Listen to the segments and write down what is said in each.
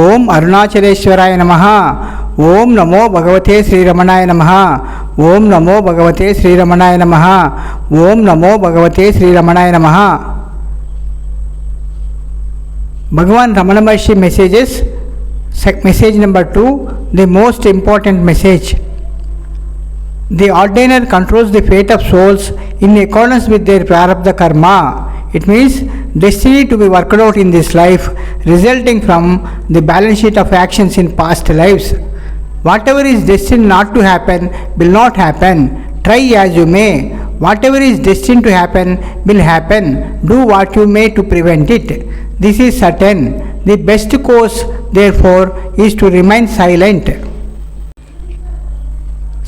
ఓం అరుణాచలేశ్వరాయ నమః. ఓం నమో భగవతే శ్రీరమణాయ నమః. ఓం నమో భగవతే శ్రీరమణాయ నమః. ఓం నమో భగవతే శ్రీరమణాయ నమః. Bhagavan Ramana Maharshi messages. Message number 2, the most important message. The ordainer controls the fate of souls in accordance with their prarabdha karma. It means destiny to be worked out in this life, resulting from the balance sheet of actions in past lives. Whatever is destined not to happen will not happen. Try as you may. Whatever is destined to happen will happen. Do what you may to prevent it. This is certain. The best course, therefore, is to remain silent.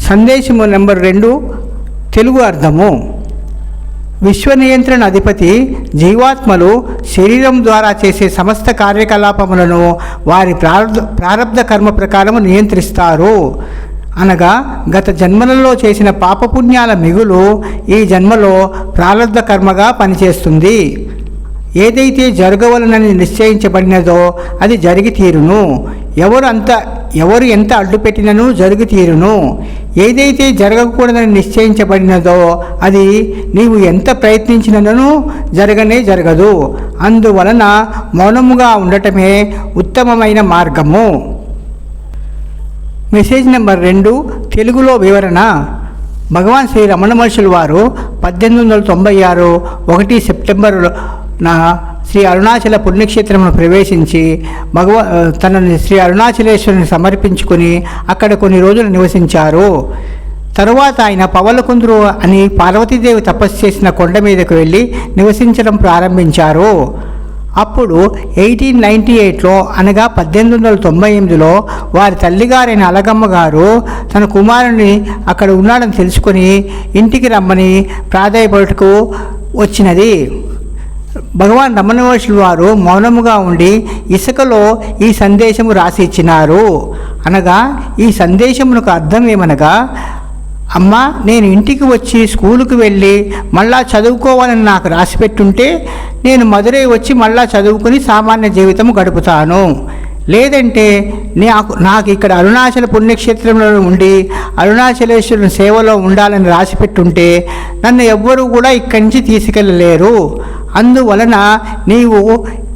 సందేశము number 2, Telugu అర్థము. విశ్వ నియంత్రణ అధిపతి జీవాత్మలు శరీరం ద్వారా చేసే సమస్త కార్యకలాపములను వారి ప్రారబ్ధ కర్మ ప్రకారం నియంత్రిస్తారు. అనగా గత జన్మలలో చేసిన పాపపుణ్యాల మిగులు ఈ జన్మలో ప్రారబ్ధ కర్మగా పనిచేస్తుంది. ఏదైతే జరగవలనని నిశ్చయించబడినదో అది జరిగి తీరును. ఎవరు ఎంత అడ్డుపెట్టినను జరిగి తీరును. ఏదైతే జరగకూడదని నిశ్చయించబడినదో అది నీవు ఎంత ప్రయత్నించినను జరగదు. అందువలన మౌనముగా ఉండటమే ఉత్తమమైన మార్గము. మెసేజ్ నెంబర్ 2, తెలుగులో వివరణ. భగవాన్ శ్రీ రమణ మహర్షుల వారు 1896 1 సెప్టెంబర్ శ్రీ అరుణాచల పుణ్యక్షేత్రమును ప్రవేశించి తనని శ్రీ అరుణాచలేశ్వరుని సమర్పించుకుని అక్కడ కొన్ని రోజులు నివసించారు. తరువాత ఆయన పవలకుంద్రు అని పార్వతీదేవి తపస్సు చేసిన కొండ మీదకు వెళ్ళి నివసించడం ప్రారంభించారు. అప్పుడు 1898లో అనగా 1898లో వారి తల్లిగారైన అలగమ్మ గారు తన కుమారుని అక్కడ ఉన్నాడని తెలుసుకొని ఇంటికి రమ్మని ప్రాధాయపడుటకు వచ్చినది. భగవాన్ రమణ మహర్షుల వారు మౌనముగా ఉండి ఇసుకలో ఈ సందేశము రాసి ఇచ్చినారు. అనగా ఈ సందేశమునకు అర్థం ఏమనగా, అమ్మ, నేను ఇంటికి వచ్చి స్కూలుకు వెళ్ళి మళ్ళా చదువుకోవాలని నాకు రాసి పెట్టుంటే నేను మదురై వచ్చి మళ్ళా చదువుకుని సామాన్య జీవితం గడుపుతాను. లేదంటే నాకు ఇక్కడ అరుణాచల పుణ్యక్షేత్రంలో ఉండి అరుణాచలేశ్వరుని సేవలో ఉండాలని రాసి పెట్టుంటే నన్ను ఎవ్వరూ కూడా ఇక్కడి నుంచి తీసుకెళ్ళలేరు. అందువలన నీవు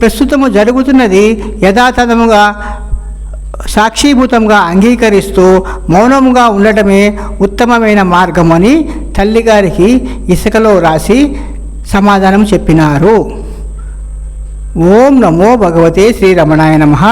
ప్రస్తుతము జరుగుతున్నది యథాతథముగా సాక్షిభూతంగా అంగీకరిస్తూ మౌనముగా ఉండటమే ఉత్తమమైన మార్గం అని తల్లిగారికి ఇసుకలో రాసి సమాధానం చెప్పినారు. ఓం నమో భగవతే శ్రీరమణాయ నమః.